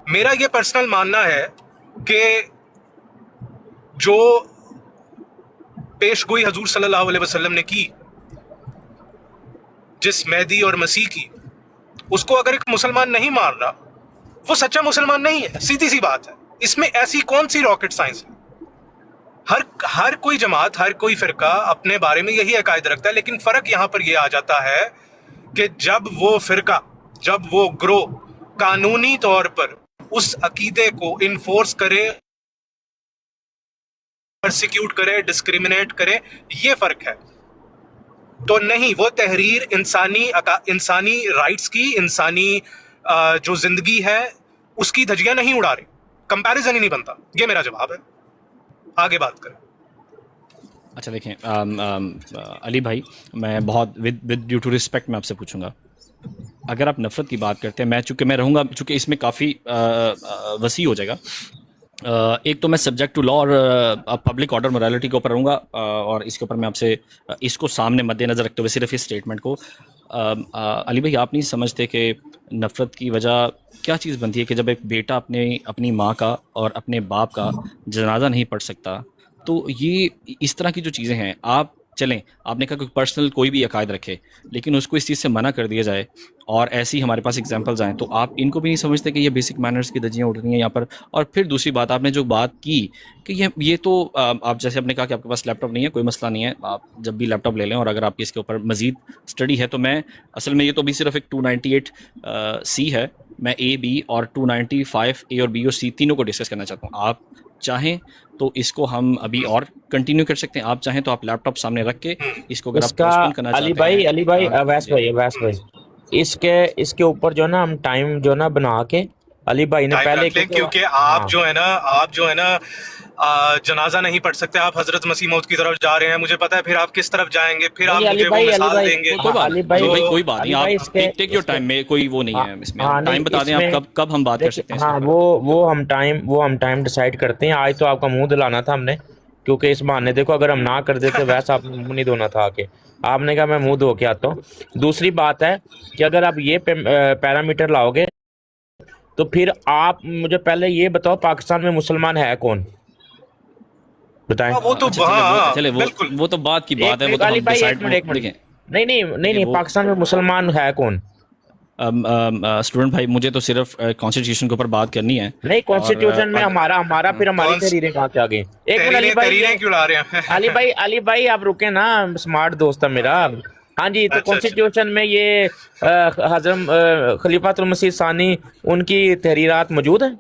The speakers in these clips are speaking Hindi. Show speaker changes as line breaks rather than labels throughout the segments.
मेरा ये पर्सनल मानना है कि जो पेशगोई हजूर सल्लल्लाहु अलैहि वसल्लम ने की, जिस मेहदी और मसीह की, उसको अगर एक मुसलमान नहीं मान रहा, वो सच्चा मुसलमान नहीं है। सीधी सी बात है। इसमें ऐसी कौन सी रॉकेट साइंस है? हर हर कोई जमात, हर कोई फिरका अपने बारे में यही अकायद रखता है, लेकिन फर्क यहां पर यह आ जाता है कि जब वो फिरका, जब वो ग्रोह कानूनी तौर पर उस अकीदे को इन्फोर्स करे, परसिक्यूट करे, डिस्क्रिमिनेट करे, ये फर्क है। तो नहीं, वो तहरीर इंसानी राइट्स की, इंसानी जो जिंदगी है उसकी धज्जियां नहीं उड़ा रहे। कंपैरिजन ही नहीं बनता। ये मेरा जवाब है। आगे बात करें।
अच्छा देखें, अली भाई, मैं बहुत विद ड्यू टू रिस्पेक्ट मैं आपसे पूछूंगा, अगर आप नफ़रत की बात करते हैं, मैं रहूँगा, चूँकि इसमें काफ़ी वसी हो जाएगा। एक तो मैं सब्जेक्ट टू लॉ और पब्लिक ऑर्डर मोरालिटी के ऊपर रहूँगा, और इसके ऊपर मैं आपसे इसको सामने मद्देनज़र रखते हुए सिर्फ इस स्टेटमेंट को, अली भाई, आप नहीं समझते कि नफ़रत की वजह क्या चीज़ बनती है कि जब एक बेटा अपनी माँ का और अपने बाप का जनाजा नहीं पढ़ सकता, तो ये इस तरह की जो चीज़ें हैं, आप चलें, आपने कहा कि पर्सनल कोई भी अकायद रखे, लेकिन उसको इस चीज़ से मना कर दिया जाए, और ऐसी हमारे पास एग्जांपल्स आएँ, तो आप इनको भी नहीं समझते कि ये बेसिक मैनर्स की धज्जियाँ उड़ रही हैं यहाँ पर? और फिर दूसरी बात, आपने जो बात की कि ये तो आप जैसे आपने कहा कि आपके पास लैपटॉप नहीं है, कोई मसला नहीं है, आप जब भी लैपटॉप ले लें, और अगर आपकी इसके ऊपर मज़ीद स्टडी है तो मैं असल में, ये तो अभी सिर्फ एक 298 सी है, मैं ए बी और 295 ए और बी और सी तीनों को डिस्कस करना चाहता हूँ। आप चाहें तो इसको हम अभी और कंटिन्यू कर सकते हैं, आप चाहें तो आप लैपटॉप सामने रख के इसको अगर आप
इसका
पोस्टपोन करना चाहते हैं।
अली भाई, अवैस भाई, इसके ऊपर जो ना हम टाइम जो ना बना के, अली भाई ने
टाइम
पहले,
रख लें, क्योंकि आप जो है ना जनाजा नहीं पढ़ सकते। आप हजरत मसीह मौत की तरफ जा रहे हैं, मुझे पता है। फिर आप किस तरफ जाएंगे, फिर आप
नहीं
मुझे वो मिसाल देंगे।
कोई बात
अली
नहीं,
भाई,
अली भाई, कोई बात नहीं,
अली भाई,
आप टेक योर टाइम, में कोई वो नहीं है इसमें, आप
नहीं,
टाइम बता दें, आप
इसमें
कब हम बात कर सकते हैं इसके
हाँ,
ऊपर।
वो हम टाइम डिसाइड करते हैं। आज तो आपका मुंह दिलाना था हमने, क्योंकि इस बहाने देखो, अगर हम ना कर देते वैसा आपने मुंह नहीं धोना था आके। आपने कहा मैं मुंह धो के आता हूँ। दूसरी बात है कि अगर आप ये पैरामीटर लाओगे, तो फिर आप मुझे पहले ये बताओ, पाकिस्तान में मुसलमान है कौन? बताएं।
वो तो
अच्छा चले,
बिल्कुल।
वो तो बात की बात है, वो
एक
तो
अली
हम
भाई,
डिसाइड, वो
एक मिनट,
देखें।
नहीं,
देखिए वो
पाकिस्तान में मुसलमान है कौन?
स्टूडेंट भाई, मुझे तो सिर्फ कॉन्स्टिट्यूशन के ऊपर बात करनी है,
नहीं,
और
कॉन्स्टिट्यूशन में फिर हमारी
कौन
तहरीरें कहाँ से आ गई? एक मिनट अली
तहरीरें
भाई,
तहरीरें क्यों ला रहे हैं?
अली भाई आप रुके ना, स्मार्ट दोस्त है मेरा। हाँ जी, तो
अच्छा अच्छा।
कॉन्स्टिट्यूशन में ये हजरत खलीफातुल मसीह सानी, उनकी तहरीरात मौजूद है?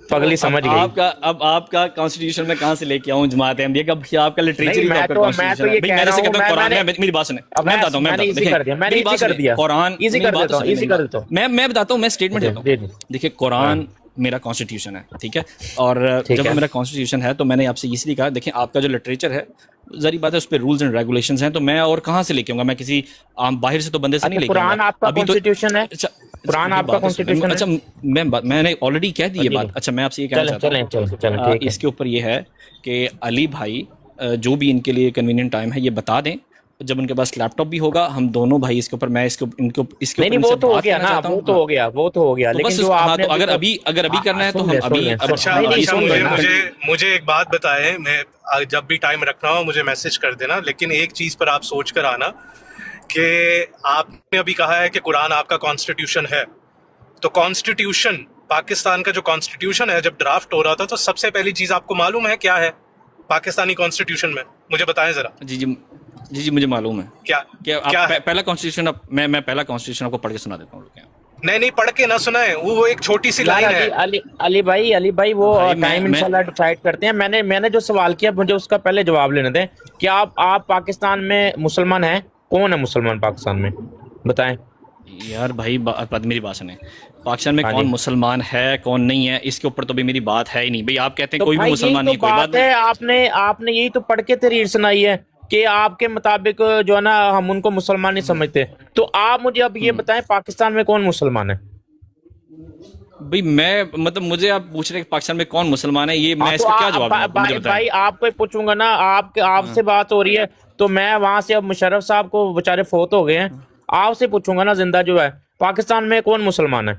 तो
पगली समझ गई।
अब आपका कॉन्स्टिट्यूशन में कहाँ से लेके आऊँ जमात अहमदिया का? भैया आपका लिटरेचर
नहीं,
ही तो आपका
मैं तो
कॉन्स्टिट्यूशन है
ये
भाई।
कह
मैं
रहा
जैसे
हूँ,
कहता हूँ कुरान में, मेरी बात सुने, मैं बताता हूँ,
मैंने इजी
देखें,
कर दिया,
मेरी बात सुने, कुरान,
इजी
मेरी
कर
बात
देता
तो
हूँ,
सुनिए,
इजी
मेरी
कर
बात,
देता हूँ।
मैं बताता हूँ, मैं स्टेटमेंट देता
जी
हूँ।
जी,
देखिए,
हाँ,
कुरान मेरा कॉन्स्टिट्यूशन है, ठीक है, और
ठीक
जब वो
है।
मेरा कॉन्स्टिट्यूशन है तो मैंने आपसे इसलिए कहा, देखिए आपका जो लिटरेचर है, जरी बात है, उस पर रूल्स एंड रेगुलेशंस हैं, तो मैं और कहाँ से लेके आऊँगा? मैं किसी आम बाहर से तो बंदे से नहीं
अच्छा,
लेके आऊँगा
कुरान आपका
अभी तो।
कॉन्स्टिट्यूशन है?
अच्छा,
कुरान
मेरी
आपका
बात तो सुने,
कॉन्स्टिट्यूशन है?
अच्छा, मैंने ऑलरेडी कह दी ये
जी जी,
बात। अच्छा, मैं आपसे ये कहना
चलें
चाहता
चलें चलें चलें,
हूँ,
ठीक है।
इसके ऊपर ये है कि अली भाई जो भी इनके लिए कन्वीनियंट टाइम है ये बता दें, जब उनके पास लैपटॉप भी होगा, हम दोनों भाई इसके ऊपर, मैं इसके
नहीं
ऊपर
नहीं, वो
इनसे
तो हो
बात
गया
करना
ना,
चाहता हूँ। हाँ,
वो तो हो गया,
तो
लेकिन
बस
जो
हाँ,
आपने
तो
अभी
अगर अभी करना है तो हम अभी
अच्छा
नहीं नहीं,
अच्छा,
सुन
मुझे
लेना।
मुझे मुझे एक बात बताएं। मैं जब भी टाइम रखना हो मुझे मैसेज कर देना, लेकिन एक चीज पर आप सोच कर आना कि आपने अभी कहा है कि कुरान आपका कॉन्स्टिट्यूशन है। तो कॉन्स्टिट्यूशन, पाकिस्तान का जो कॉन्स्टिट्यूशन है, जब ड्राफ्ट हो रहा था तो सबसे पहली चीज आपको मालूम है क्या है पाकिस्तानी कॉन्स्टिट्यूशन में? मुझे बताएं जरा।
जी जी, जी जी, मुझे मालूम है
क्या
कि आप
क्या है?
पहला कॉन्स्टिट्यूशन, मैं पहला कॉन्स्टिट्यूशन आपको पढ़ के सुना देता हूँ, रुकिए।
नहीं नहीं, पढ़ के ना सुनाए, वो एक छोटी सी
यार
लाइन है।
अली भाई, वो
भाई
टाइम
मैं
इंशाल्लाह डिसाइड करते हैं। मैंने जो सवाल किया, मुझे उसका पहले जवाब लेने दें कि आप पाकिस्तान में मुसलमान हैं? कौन है मुसलमान पाकिस्तान में? बताएं।
यार भाई, मेरी बात सुने, पाकिस्तान में
हाँ
कौन
जी,
मुसलमान है कौन नहीं है, इसके ऊपर तो भी मेरी बात है ही नहीं भाई। आप कहते हैं
तो
कोई भी
भाई यही
मुसलमान
तो
नहीं, कोई बात
बात
नहीं।
है। आपने यही तो पढ़ के तहरीर सुनाई है कि आपके मुताबिक जो है ना, हम उनको मुसलमान नहीं समझते। तो आप मुझे अब ये बताएं, पाकिस्तान में कौन मुसलमान है?
भाई मैं, मतलब मुझे आप पूछ रहे हैं कि पाकिस्तान में कौन मुसलमान है, ये
हाँ,
मैं
तो
इसका क्या जवाब दूं आपको, मुझे बताएं।
भाई आपको ही पूछूंगा ना, आपसे बात हो रही है, तो मैं वहां से, अब मुशर्रफ साहब को बेचारे फोत हो गए हैं, आपसे पूछूंगा ना, जिंदा जो है, पाकिस्तान में कौन मुसलमान है?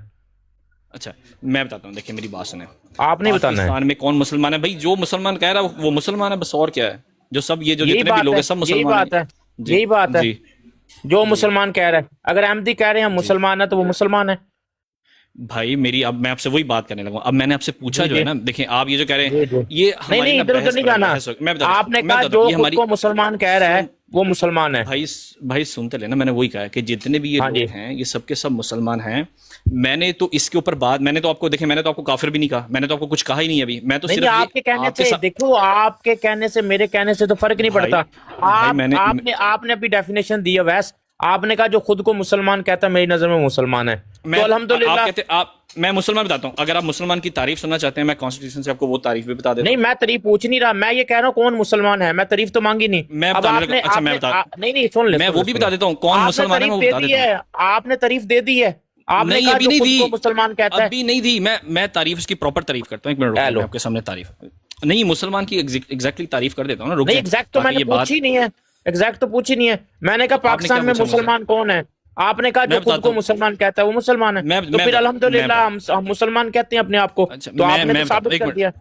अच्छा, मैं बताता हूँ, देखिए मेरी बात सुने।
आपने बताना है।
पाकिस्तान में कौन मुसलमान है भाई? जो मुसलमान कह रहा है वो मुसलमान है, बस, और क्या है? जो सब ये जो
यही
जितने भी
बात
लोग
है,
हैं सब
यही
मुसलमान हैं।
बात है,
जी।
यही बात है।
जी।
जो
जी।
मुसलमान कह रहा है, अगर अहमदी कह रहे हैं हम
जी।
मुसलमान है तो वो मुसलमान है।
भाई मेरी, अब मैं आपसे वही बात करने लगा। अब मैंने आपसे पूछा
जी
जो है
जी
ना, देखिए आप ये जो कह रहे हैं,
जी जी।
ये
नहीं
हमारी
नहीं,
ना
इधर उधर
बहस
नहीं
पर
जाना।
बहस हो, मैं बताता
आपने
हूँ, मैं
कहा
बताता हूँ,
जो
ये
खुद
हमारी,
को मुसलमान कह रहा है
सुन,
वो मुसलमान है।
भाई भाई सुनते लेना, मैंने वही कहा कि जितने भी ये
हाँ जी।
लोग हैं ये सब के सब मुसलमान हैं। मैंने तो इसके ऊपर बात, मैंने तो आपको, देखिए मैंने तो आपको काफिर भी नहीं कहा, मैंने तो आपको कुछ कहा ही नहीं अभी, मैं तो
नहीं नहीं,
सिर्फ ये
आपके कहने
आपके
से
साथ।
देखो, आपके कहने से मेरे कहने से तो फर्क नहीं
भाई
पड़ता।
भाई
आप
मैंने
आपने आपने अभी डेफिनेशन दी है वैस। आपने कहा जो खुद को मुसलमान कहता है मेरी नजर में मुसलमान है, तो
मैं आप
अल्हम्दुलिल्लाह।
कहते आप, मैं मुसलमान बताता हूँ, अगर आप मुसलमान की तारीफ सुनना चाहते हैं, मैं कॉन्स्टिट्यूशन से आपको वो तारीफ भी बता देता
नहीं,
हूँ।
मैं तारीफ पूछ नहीं रहा, मैं ये कह रहा हूँ कौन मुसलमान है, मैं तारीफ तो मांगी नहीं।
मैं
अब
बताने लगा,
आपने
अच्छा मैं
आपने
बता,
नहीं नहीं, सुन ले
मैं
सुन
वो
ले
भी
सुन ले।
बता देता हूँ कौन
आपने
मुसलमान है,
तारीफ
मैं वो
दे
बता
दी
देता हूँ।
है, आपने तारीफ दे दी है। आपने
नहीं
कहा
अभी
जो
नहीं
खुद
दी,
को मुसलमान कहता है।
अभी नहीं दी। मैं तारीफ इसकी प्रॉपर तारीफ करता हूँ, एक मिनट रुकिए, मैं
हेलो।
आपके सामने तारीफ, नहीं मुसलमान की एग्जैक्टली तारीफ कर देता हूँ ना, रुक
नहीं,
जाए,
एग्जैक्ट तो
ताकि
मैंने
ये बात।
पूछी नहीं है। एग्जैक्ट तो पूछी नहीं है। मैंने कहा
तो आपने क्या
पाकिस्तान में
पूछा मुझसे?
मुसलमान कौन है। आपने कहा जो
मैं
खुद
बताता
को
हूँ,
मुसलमान कहता है वो मुसलमान है।
मैं
तो
मैं
फिर
मैं
अल्हम्दुलिल्लाह हम मुसलमान कहते हैं अपने आप को।
अच्छा,
तो
मैं
आपने तो
मैं बताता हूँ,
साबित
एक
कर
मिनट
दिया।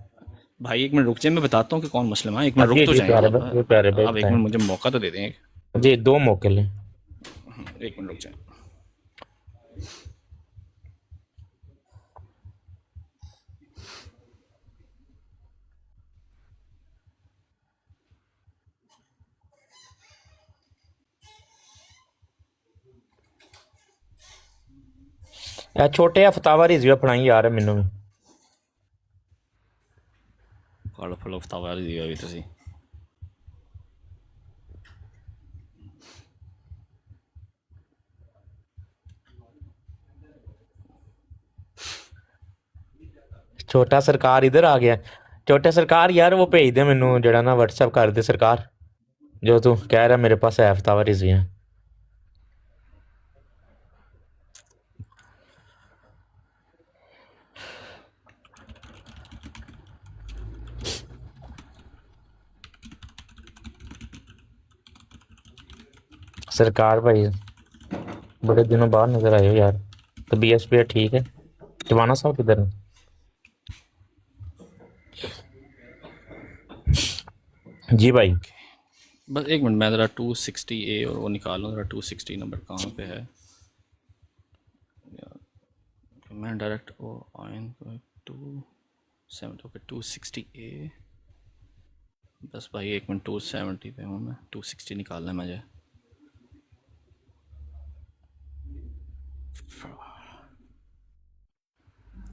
भाई, एक मिनट रुक जाए, मैं बताता हूँ कि कौन मुसलमान है, एक
हाँ
मिनट रुक
जी
तो
जी,
जाएं
प्यारे
आप।
भाई, प्यारे भाई
आप एक
बताएं।
मिनट मुझे मौका तो दे दें,
जी, दो मौके लें।
एक मिनट रुक जाए।
ਇਹ छोटे फतावा रिजवी अपनाई यार मैनू भी।
ਕਾਲ ਫੁੱਲ ਹਫਤਾ ਦੀਗਾ ਵੀ ਤੁਸੀਂ।
छोटा सरकार इधर आ गया। छोटा सरकार यार वो भेज दे मैनू जरा ना व्हाट्सएप कर दे सरकार। जो तू कह रहा मेरे पास है फतावा रिजवी है। सरकार भाई बड़े दिनों बाद नजर आए हो यार। तो BSP ठीक है। टिवाना साहब किधर है? जी भाई।
ओके, बस एक मिनट, मैं ज़रा 260A और वो निकालूँ, ज़रा 260 नंबर कहाँ पे है? मैं डायरेक्ट वो आइन 270, ओके 260A। बस भाई एक मिनट, 270 पे हूँ मैं, 260 निकालना है मुझे।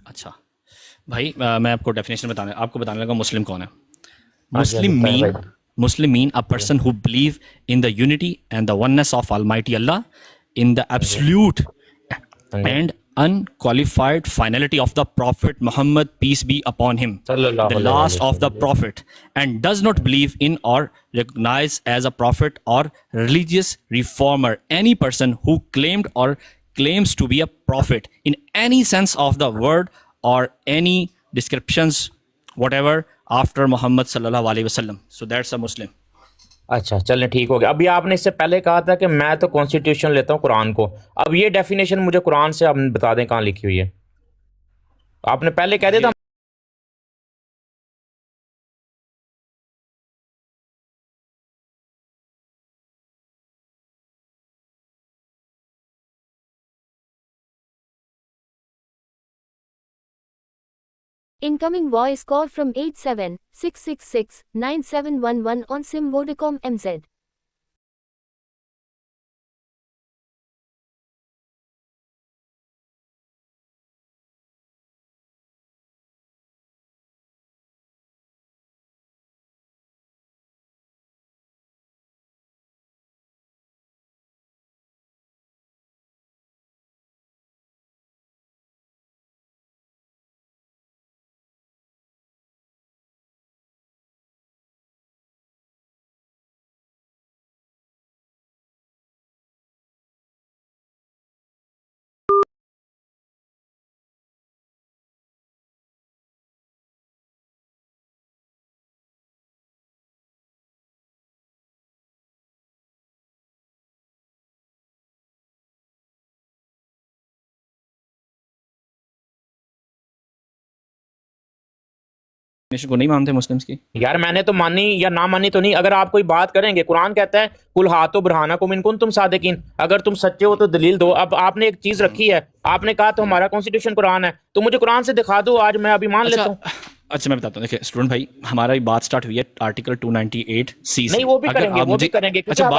अच्छा भाई, मैं आपको बताने लगा मुस्लिम कौन है।
हाँ जी, हाँ जी,
Muslim
बताएं
mean
भाई।
Muslim mean a
ji,
person who believe in the unity and the oneness of Almighty Allah, in the
हाँ जी,
absolute
हाँ जी।
and unqualified finality of the Prophet Muhammad, peace be upon him, the
सल्लल्लाहु अलैहि
last of the
वसल्लम।
Prophet, and does not believe in or recognize as a prophet or religious reformer any person who claimed or claims to be a prophet in any sense of the word or any descriptions whatever after Muhammad sallallahu alaihi wasallam. So that's a Muslim.
अच्छा चलें, ठीक हो गया। अभी आपने इससे पहले कहा था कि मैं तो कॉन्स्टिट्यूशन लेता हूँ कुरान को। अब ये डेफिनेशन मुझे कुरान से आप बता दें कहाँ लिखी हुई है। आपने पहले कह दिया था।
ये
Incoming voice call from 87 666 9711 on SIM Vodacom MZ.
को नहीं मानते मुस्लिम्स की?
यार मैंने तो मानी या ना मानी तो नहीं, अगर आप कोई बात करेंगे, कुरान कहता है कुल हाथो बुरहाना को मिन कुंतुम सादिकीन, अगर तुम सच्चे हो तो दलील दो। अब आपने एक चीज रखी है, आपने कहा तो हमारा कॉन्स्टिट्यूशन कुरान है, तो मुझे कुरान से दिखा दो, आज मैं अभी मान लेता हूँ।
अच्छा मैं बताता हूँ, देखिए स्टूडेंट भाई, हमारा बात स्टार्ट हुई है आर्टिकल 298 सी से।
नहीं वो भी
अगर
करेंगे,
आप
वो
मुझे
भी करेंगे।
अच्छा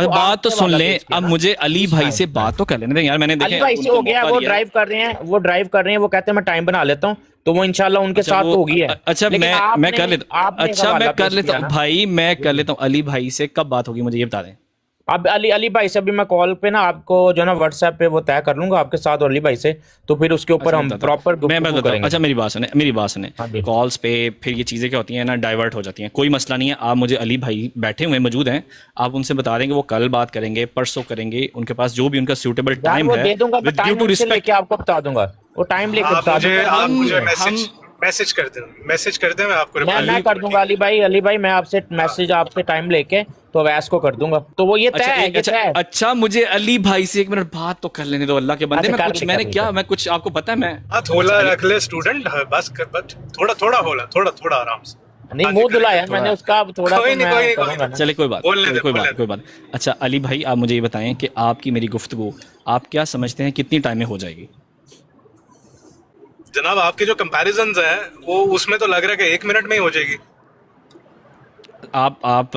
बात तो सुन लें, अब मुझे अली भाई से बात तो कर लेने दें यार। मैंने
अली
देखे
भाई से हो गया, वो ड्राइव कर रहे हैं, वो कहते हैं मैं टाइम बना लेता हूँ, तो वो इंशाल्लाह उनके साथ तो होगी है।
अच्छा मैं कर लेता हूँ, अच्छा मैं कर लेता हूँ भाई, मैं कर लेता हूँ। अली भाई से कब बात होगी मुझे ये बता दें।
अब अली भाई से भी मैं कॉल पे ना आपको जो ना व्हाट्सएप पे वो तय कर लूंगा आपके साथ और अली भाई से, तो फिर उसके ऊपर हम प्रॉपर
मैं बताता हूँ। अच्छा मेरी बात सुने,
हाँ जी।
कॉल्स पे फिर ये चीज़ें क्या होती हैं ना, डाइवर्ट हो जाती हैं। कोई मसला नहीं है, आप मुझे अली भाई बैठे हुए मौजूद हैं, आप उनसे बता देंगे, वो कल बात करेंगे, परसों करेंगे, उनके पास जो भी उनका सूटेबल टाइम है,
दे दूंगा,
विद ड्यू टू रिस्पेक्ट
आपको बता दूंगा, वो टाइम लेके बता दूंगा।
आप मुझे मैसेज कर दें, मैं आपको
मैं कर दूंगा अली भाई मैं आपसे मैसेज, आपसे टाइम लेके तो अवैस को कर दूंगा, तो वो ये तय है।
अच्छा मुझे अली भाई से एक मिनट बात तो कर लेने दो, अल्लाह के बंदे। मैं कुछ आपको पता है, मैं
थोड़ा रख ले स्टूडेंट, बस थोड़ा होला, थोड़ा आराम से।
नहीं मुंह धुलाया मैंने उसका, अब थोड़ा
कोई नहीं।
चले कोई बात। अच्छा अली भाई, आप मुझे ये बताएं कि आपकी मेरी गुफ्तगू आप क्या समझते हैं कितनी टाइम में हो जाएगी?
जनाब आपके जो कंपैरिजंस हैं वो उसमें तो लग रहा है कि 1 मिनट में ही हो जाएगी।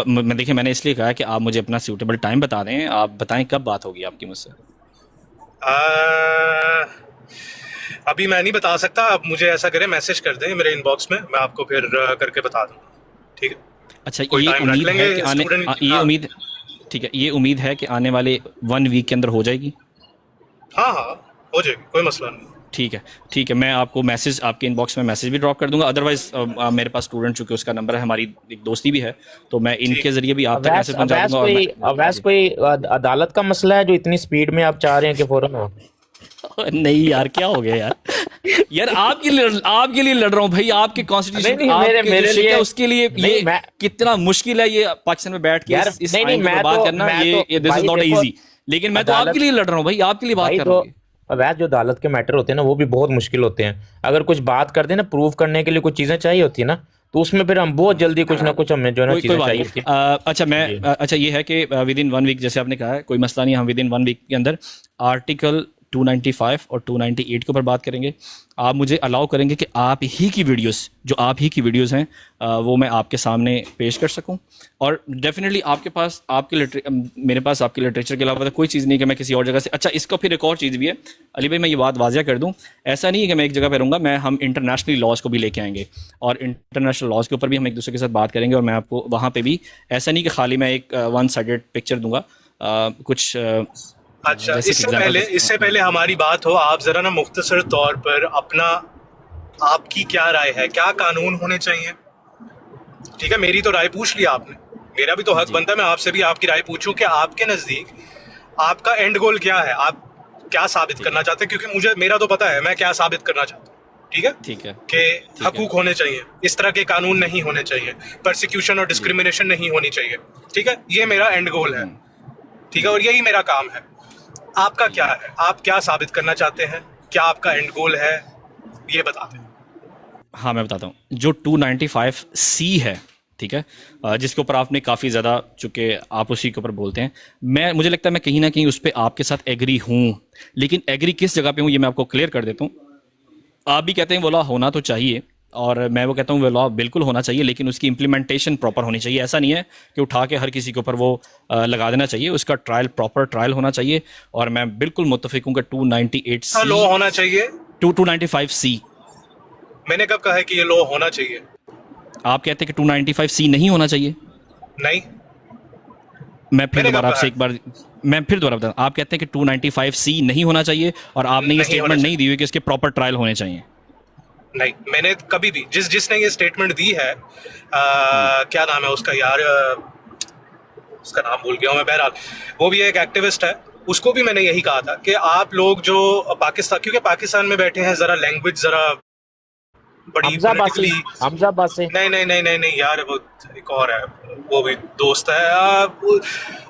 मैं देखिए, मैंने इसलिए कहा कि आप मुझे अपना सूटेबल टाइम बता दें, आप बताएं कब बात होगी आपकी मुझसे।
अभी मैं नहीं बता सकता, आप मुझे ऐसा करें मैसेज कर दें मेरे इनबॉक्स में, मैं आपको फिर करके बता दूंगा, ठीक है?
अच्छा ये उम्मीद है कि आने ठीक है, ये उम्मीद है कि आने वाले 1 वीक के अंदर हो जाएगी।
हाँ हो जाएगी, कोई मसला नहीं।
ठीक है, मैं आपको मैसेज, आपके इनबॉक्स में मैसेज भी ड्रॉप कर दूंगा। अदरवाइज मेरे पास स्टूडेंट, चूंकि उसका नंबर है, हमारी एक दोस्ती भी है, तो मैं इनके जरिए भी आप तक मैसेज पहुंचा दूंगा।
अवैस कोई अदालत का मसला है जो इतनी स्पीड में आप चाह रहे हैं कि फौरन हो?
नहीं यार, क्या हो गया यार आपके लिए लड़ रहा हूँ भाई, आपके कॉन्स्टिट्यूशन
मेरे लिए
उसके लिए ये कितना मुश्किल है ये पाकिस्तान में बैठ के इस आइन पर बात करना, ये दिस इज नॉट इजी। लेकिन मैं तो आपके लिए लड़ रहा हूँ भाई, आपके लिए बात कर रहा हूँ।
अवैध जो अदालत के मैटर होते हैं ना, वो भी बहुत मुश्किल होते हैं। अगर कुछ बात करते हैं ना, प्रूव करने के लिए कुछ चीजें चाहिए होती है ना, तो उसमें फिर हम बहुत जल्दी कुछ ना कुछ हमें जो है ना चीजें चाहिए होती है।
अच्छा ये है कि विद इन 1 वीक, जैसे आपने कहा है, कोई मसला नहीं, हम विद इन 1 वीक के अंदर आर्टिकल 295 और 298 के ऊपर बात करेंगे। आप मुझे अलाउ करेंगे कि आप ही की वीडियोस हैं वो मैं आपके सामने पेश कर सकूं, और डेफिनेटली मेरे पास आपके लिटरेचर के अलावा कोई चीज़ नहीं कि मैं किसी और जगह से। अच्छा इसका फिर एक और चीज़ भी है अली भाई, मैं ये बात वाज़िया कर दूं, ऐसा नहीं है कि मैं एक जगह पे रहूँगा, हम इंटरनेशनल लॉज को भी लेके आएंगे, और इंटरनेशनल लॉज के ऊपर भी हम एक दूसरे के साथ बात करेंगे, और मैं आपको वहाँ पर भी ऐसा नहीं कि खाली मैं एक 1 साइडेड पिक्चर दूंगा कुछ।
अच्छा इससे पहले हमारी बात हो, आप जरा ना मुख्तसर तौर पर आपकी क्या राय है, क्या कानून होने चाहिए? ठीक है, मेरी तो राय पूछ लिया आपने, मेरा भी तो हक बनता है मैं आपसे भी आपकी राय पूछूं कि आपके नजदीक आपका एंड गोल क्या है, आप क्या साबित करना चाहते हैं? क्योंकि मेरा तो पता है मैं क्या साबित करना चाहता हूँ। ठीक है कि हकूक होने चाहिए, इस तरह के कानून नहीं होने चाहिए, परसिक्यूशन और डिस्क्रिमिनेशन नहीं होनी चाहिए। ठीक है, ये मेरा एंड गोल है, ठीक है, और यही मेरा काम है। आपका क्या है, आप क्या साबित करना चाहते हैं, क्या आपका एंड गोल है, ये बताते हैं।
हाँ मैं बताता हूँ, जो 295C है, ठीक है, जिसके ऊपर आपने काफ़ी ज़्यादा, चूँकि आप उसी के ऊपर बोलते हैं, मुझे लगता है मैं कहीं ना कहीं उस पर आपके साथ एग्री हूँ, लेकिन एग्री किस जगह पे हूँ ये मैं आपको क्लियर कर देता हूँ। आप भी कहते हैं वो लॉ होना तो चाहिए, और मैं वो कहता हूँ वो लॉ बिल्कुल होना चाहिए, लेकिन उसकी इम्प्लीमेंटेशन प्रॉपर होनी चाहिए। ऐसा नहीं है कि उठा के हर किसी के ऊपर वो लगा देना चाहिए, उसका प्रॉपर ट्रायल होना चाहिए। और मैं बिल्कुल मुत्तफिक हूँ कि 298C
लॉ होना चाहिए,
295C।
मैंने कब कहा है कि ये लॉ होना चाहिए?
आप कहते हैं कि 295C नहीं होना चाहिए?
नहीं,
मैं फिर दोबारा बता, आप कहते हैं कि 295C नहीं होना चाहिए, और आपने ये स्टेटमेंट नहीं दी हुई कि इसके प्रॉपर ट्रायल होने चाहिए।
नहीं, मैंने कभी भी जिसने ये स्टेटमेंट दी है, क्या नाम है उसका यार, उसका नाम भूल गया हूं मैं, बहरहाल वो भी एक एक्टिविस्ट है, उसको भी मैंने यही कहा था कि आप लोग जो क्योंकि पाकिस्तान में बैठे हैं, जरा लैंग्वेज जरा बड़ी
हमजा बासी
नहीं यार, वो एक और है, वो भी दोस्त है,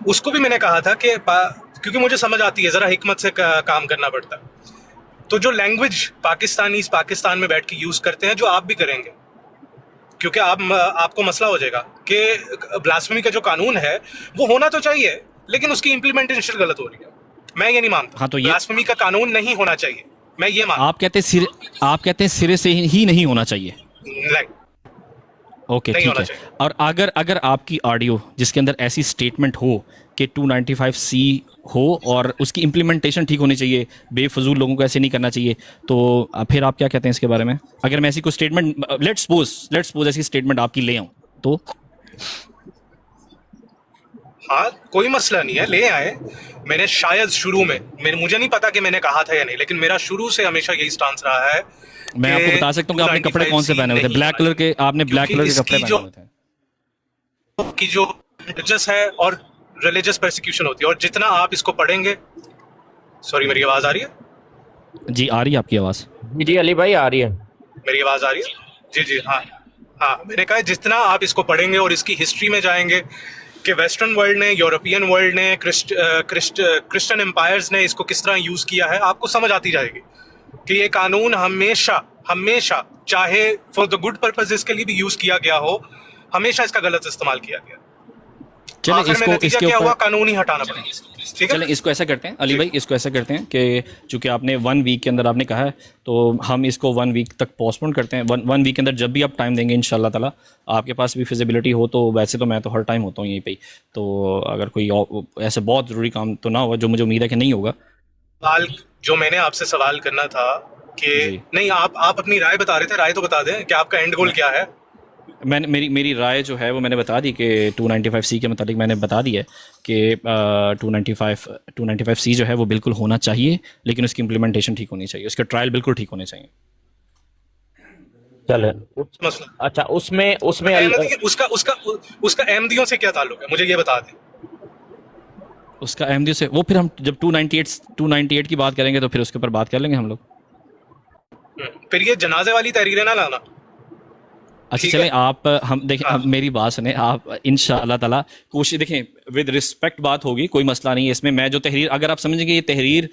उसको भी मैंने कहा था कि क्योंकि मुझे समझ आती है, जरा हिकमत से काम करना पड़ता है। तो जो लैंग्वेज पाकिस्तान में बैठ के यूज करते हैं, जो आप भी करेंगे, क्योंकि आपको मसला हो जाएगा कि ब्लास्फेमी का जो कानून है वो होना तो चाहिए, लेकिन उसकी इम्प्लीमेंटेशन गलत हो रही है। मैं ये नहीं मानता।
हाँ, तो ये
ब्लास्फेमी का कानून नहीं होना चाहिए, मैं ये मानता
आप कहते हैं सिरे से ही नहीं होना चाहिए।
नहीं,
ओके,
नहीं
ठीक
होना
है।
चाहिए।
और अगर आपकी ऑडियो जिसके अंदर ऐसी स्टेटमेंट हो कि 295C हो और उसकी इम्प्लीमेंटेशन ठीक होनी चाहिए, बेफजूल लोगों को ऐसे नहीं करना चाहिए, तो फिर आप क्या कहते हैं इसके बारे में? अगर मैं ऐसी कोई स्टेटमेंट, लेट्स सपोज ऐसी स्टेटमेंट आपकी ले आऊं तो?
हाँ, कोई मसला नहीं है, ले आए। मैंने शायद शुरू में, मुझे नहीं पता कि मैंने कहा था या नहीं, लेकिन मेरा शुरू से हमेशा यही स्टांस रहा है
मैं आपको बता सकता हूँ कि आपने कपड़े कौन से पहने हुए थे, ब्लैक कलर के, आपने ब्लैक कलर के कपड़े पहने हुए थे।
की जो रिलीजियस है और रिलीजियस परसिक्यूशन होती है, और जितना आप इसको पढ़ेंगे, सॉरी मेरी आवाज आ रही है?
जी आ रही है आपकी आवाज़।
जी अली भाई आ रही है।
मेरी आवाज आ रही है? जी जी, हाँ हाँ, मैंने कहा जितना आप इसको पढ़ेंगे और इसकी हिस्ट्री में जाएंगे कि वेस्टर्न वर्ल्ड ने, यूरोपियन वर्ल्ड ने, क्रिश्चियन एम्पायर्स ने इसको किस तरह यूज किया है, आपको समझ आती जाएगी कि ये कानून हमेशा हमेशा, चाहे फॉर द गुड पर्पसेस के लिए भी यूज किया गया हो, हमेशा इसका गलत इस्तेमाल किया गया।
चलें
आखिर में
इसको
नतीजा
इसके
क्या हुआ?
ऊपर
कानून ही हटाना पड़ा। ठीक है,
चलें इसको ऐसा करते हैं अली भाई, इसको ऐसा करते हैं कि चूंकि आपने 1 वीक के अंदर आपने कहा है, तो हम इसको 1 वीक तक पोस्टपोन करते हैं। 1 वीक के अंदर जब भी आप टाइम देंगे इंशाल्लाह ताला, आपके पास भी फिजिबिलिटी हो, तो वैसे तो मैं तो हर टाइम होता हूँ यहीं पे ही, तो अगर कोई ऐसे बहुत ज़रूरी काम तो ना होगा, जो मुझे उम्मीद है कि नहीं होगा।
सवाल जो मैंने आपसे सवाल करना था कि
जी
नहीं, आप अपनी राय बता रहे थे, राय तो बता दें कि आपका एंड गोल क्या है।
मैंने मेरी राय जो है वो मैंने बता दी कि 295C के मुताबिक मैंने बता दी है कि 295C जो है वो बिल्कुल होना चाहिए, लेकिन उसकी इम्प्लीमेंटेशन ठीक होनी चाहिए, उसके ट्रायल बिल्कुल ठीक होने चाहिए।
चले
मसला
अच्छा उसमें उसमें
अहमदी, उसका उसका उसका अहमदियों से क्या ताल्लुक है, मुझे ये बता दें।
उसका अहमदियों से, वो फिर हम जब 298 की बात करेंगे तो फिर उसके ऊपर बात कर लेंगे हम लोग।
फिर ये जनाजे वाली तहरीरें ना लाना।
अच्छा
ठीक
चलें,
है,
आप हम देखें,
हाँ।
अब मेरी बात सुने आप, इंशाअल्लाह ताला कोशिश, देखें विद रिस्पेक्ट बात होगी, कोई मसला नहीं है इसमें। मैं जो तहरीर, अगर आप समझेंगे ये तहरीर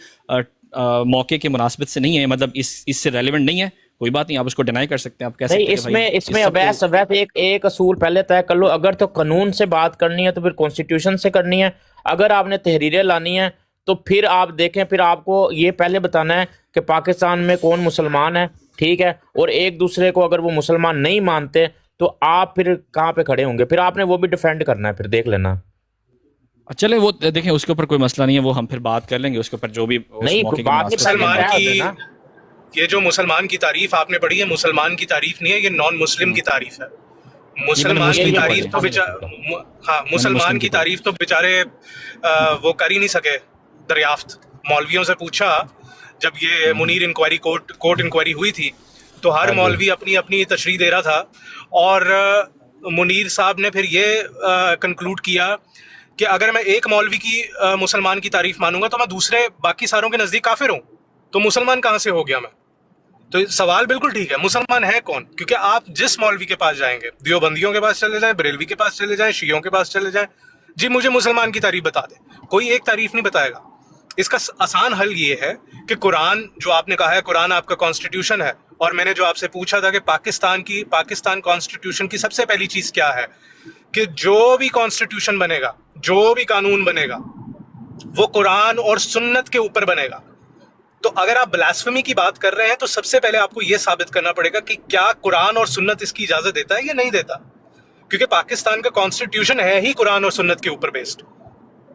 मौके के मुनासिबत से नहीं है, मतलब इससे रेलिवेंट नहीं है, कोई बात नहीं, आप उसको डिनाई कर सकते हैं, आप कह सकते
नहीं,
हैं कि भाई
इसमें
इस
अवैध अवैध एक असूल पहले तय कर लो। अगर तो कानून से बात करनी है तो फिर कॉन्स्टिट्यूशन से करनी है। अगर आपने तहरीरें लानी है तो फिर आप देखें, फिर आपको ये पहले बताना है कि पाकिस्तान में कौन मुसलमान है, ठीक है, और एक दूसरे को अगर वो मुसलमान नहीं मानते तो आप फिर कहाँ पे खड़े होंगे, फिर आपने वो भी डिफेंड करना है, फिर देख लेना।
चले वो देखें, उसके ऊपर कोई मसला नहीं है, वो हम फिर बात कर लेंगे उसके ऊपर, जो भी उस
नहीं,
मौके के
बात
मुनासिबत
नहीं,
से
मुसलमान
पहले
की,
तय हो जाए
ये जो मुसलमान की तारीफ आपने पढ़ी है, मुसलमान की तारीफ नहीं है, ये नॉन मुस्लिम की तारीफ है। मुसलमान
मुस्लिम
की
की
तारीफ
पढ़ी
तो
है।
हाँ, मुसलमान की तारीफ तो बेचारे वो कर ही नहीं सके दरियाफ्त। मौलवियों से पूछा, जब ये मुनीर इंक्वायरी कोर्ट इंक्वायरी हुई थी, तो हर
हाँ जी।
मौलवी अपनी अपनी तशरीह दे रहा था, और मुनीर साहब ने फिर ये कंक्लूड किया कि अगर मैं एक मौलवी की मुसलमान की तारीफ मानूंगा तो मैं दूसरे बाकी सारों के नज़दीक काफिर हूँ, तो मुसलमान कहाँ से हो गया मैं? तो सवाल बिल्कुल ठीक है, मुसलमान है कौन? क्योंकि आप जिस मौलवी के पास जाएंगे, देवबंदियों के पास चले जाएं, बरेलवी के पास चले जाएं, शियों के पास चले जाएं, जी मुझे मुसलमान की तारीफ बता दे, कोई एक तारीफ नहीं बताएगा। इसका आसान हल ये है कि कुरान, जो आपने कहा है कुरान आपका कॉन्स्टिट्यूशन है, और मैंने जो आपसे पूछा था कि पाकिस्तान कॉन्स्टिट्यूशन की सबसे पहली चीज क्या है, कि जो भी कॉन्स्टिट्यूशन बनेगा, जो भी कानून बनेगा, वो कुरान और सुन्नत के ऊपर बनेगा। तो अगर आप ब्लास्फेमी की बात कर रहे हैं तो सबसे पहले आपको यह साबित करना पड़ेगा कि क्या कुरान और सुन्नत इसकी इजाजत देता है या नहीं देता, क्योंकि पाकिस्तान का कॉन्स्टिट्यूशन है ही कुरान और सुन्नत के ऊपर बेस्ड।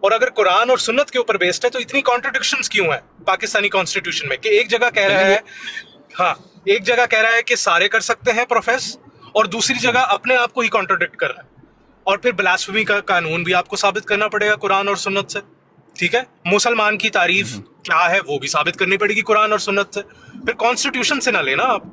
और अगर कुरान और सुन्नत के ऊपर बेस्ड है तो इतनी कॉन्ट्रडिक्शंस क्यों है पाकिस्तानी कॉन्स्टिट्यूशन में, कि एक जगह कह रहा है, हाँ, एक जगह कह रहा है कि सारे कर सकते हैं प्रोफेस, और दूसरी जगह अपने आप को ही कॉन्ट्रडिक्ट कर रहा है। और फिर ब्लास्फेमी का कानून भी आपको साबित करना पड़ेगा कुरान और सुन्नत से, ठीक है। मुसलमान की तारीफ क्या है वो भी साबित करनी पड़ेगी कुरान और सुन्नत से, फिर कॉन्स्टिट्यूशन से ना लेना आप।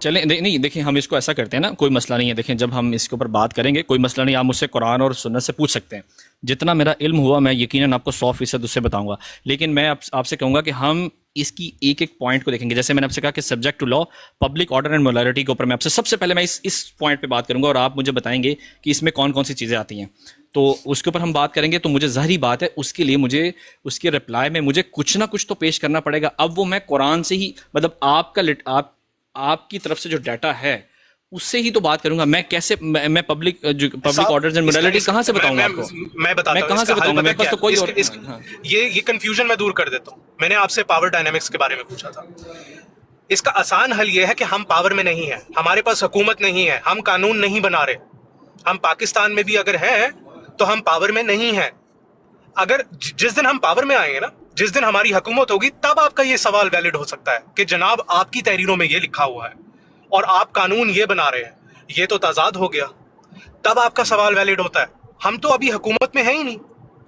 चलें, नहीं देखिए, हम इसको ऐसा करते हैं ना, कोई मसला नहीं है, देखें जब हम इसके ऊपर बात करेंगे कोई मसला नहीं, आप मुझसे कुरान और सुन्नत से पूछ सकते हैं, जितना मेरा इल्म हुआ मैं यकीनन आपको 100% उससे बताऊंगा, लेकिन मैं आपसे कहूंगा कि हम इसकी एक एक पॉइंट को देखेंगे। जैसे मैंने आपसे कहा कि subject to law, public order and morality के ऊपर मैं आपसे सबसे पहले मैं इस पॉइंट पे बात करूंगा, और आप मुझे बताएंगे कि इसमें कौन कौन सी चीज़ें आती हैं, तो उसके ऊपर हम बात करेंगे। तो मुझे ज़ाहिरी बात है, उसके लिए मुझे उसके रिप्लाई में मुझे कुछ ना कुछ तो पेश करना पड़ेगा। अब वो मैं कुरान से ही, मतलब आपकी तरफ से जो डाटा है उससे ही तो बात करूंगा। मैं कैसे मैं पब्लिक ऑर्डर्स एंड मोरालिटी कहाँ से बताऊंगा आपको?
मैं बताता
मैं
हूं
कहाँ से
इसका हल
बताऊंगा?
पता
मेरे पास
क्या
तो
है?
कोई हाँ।
ये कंफ्यूजन मैं दूर कर देता हूं। मैंने आपसे पावर डायनामिक्स के बारे में पूछा था। इसका आसान हल ये है कि हम पावर में नहीं है, हमारे पास हुकूमत नहीं है, हम कानून नहीं बना रहे। हम पाकिस्तान में भी अगर हैं तो हम पावर में नहीं है। अगर जिस दिन हम पावर में आएंगे ना, जिस दिन हमारी हुकूमत होगी, तब आपका ये सवाल वैलिड हो सकता है कि जनाब आपकी तहरीरों में ये लिखा हुआ है और आप कानून ये बना रहे हैं, ये तो तजाद हो गया। तब आपका सवाल वैलिड होता है। हम तो अभी हुकूमत में है ही नहीं,